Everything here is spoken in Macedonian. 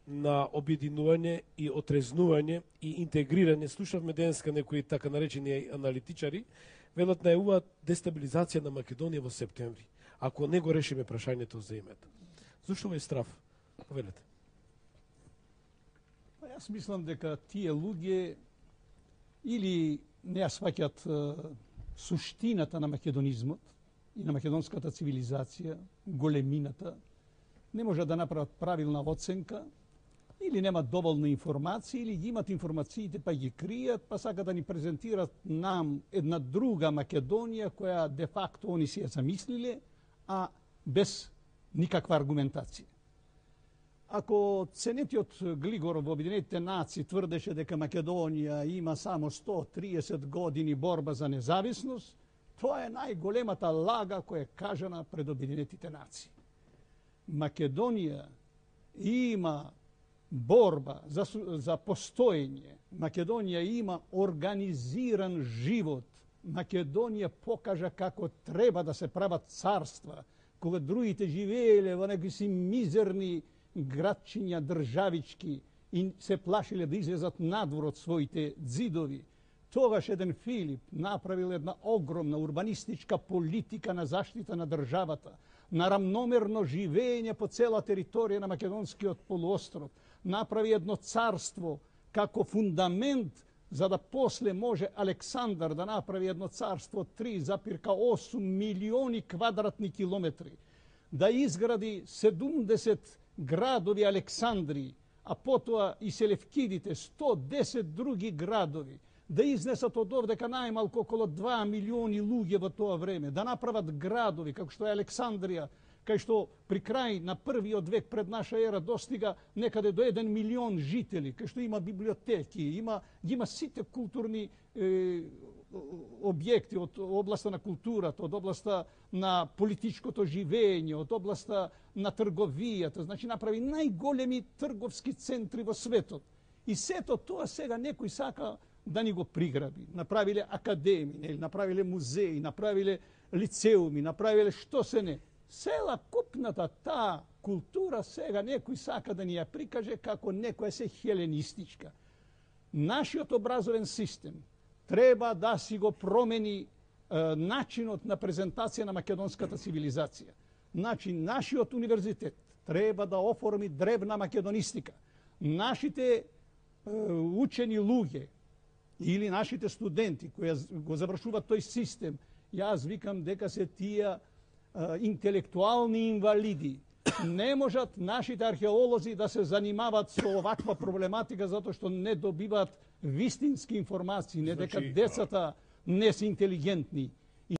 на обединување и отрезнување и интегрирање. Слушавме денеска некои така наречени аналитичари, велат најавуваат дестабилизација на Македонија во септември, ако не го решиме прашањето за името. Зошто е страв? Повелете. Па јас мислам дека тие луѓе или не ја сваќат суштината на македонизмот и на македонската цивилизација, големината, не може да направат правилна оценка, или немат доволно информации, или ги имат информациите па ги кријат, па сака да ни презентират нам една друга Македонија која де факто они си ја замислиле, а без никаква аргументација. Ако ценетиот Глигор во Обединетите нации тврдеше дека Македонија има само 130 години борба за независност, тоа е најголемата лага која е кажана пред Обединетите нации. Македонија има борба за постоење. Македонија има организиран живот. Македонија покажа како треба да се прават царства, кога другите живееле во некои си мизерни градчиња државички и се плашиле да излезат надвор од своите ѕидови. Тогаш еден Филип направил една огромна урбанистичка политика на заштита на државата, на рамномерно живење по цела територија на Македонскиот полуостров. Направи едно царство како фундамент за да после може Александар да направи едно царство 3,8 милиони квадратни километри, да изгради 70 градови Александрии, а потоа и Селевкидите, 110 други градови, да изнесат од овдека најмалку околу 2 милиони луѓе во тоа време, да направат градови како што е Александрија, кај што при крај на првиот век пред наша ера достига некаде до 1 милион жители, кај што има библиотеки, има сите културни објекти од областа на културата, од областа на политичкото живење, од областа на трговијата, значи направи најголеми трговски центри во светот. И сето тоа сега некој сака да ни го приграби. Направиле академии, направиле музеи, направиле лицеуми, направиле што се не. Цела купната таа култура сега некој сака да ни ја прикаже како некоја се хеленистичка. Нашиот образовен систем треба да си го промени начинот на презентација на македонската цивилизација. Значи, нашиот универзитет треба да оформи древна македонистика. Нашите учени луѓе или нашите студенти кои го завршуваат тој систем, јас викам дека се тие интелектуални инвалиди. Не можат нашите археолози да се занимаваат со оваква проблематика затоа што не добиваат вистински информации, не дека децата не се интелигентни.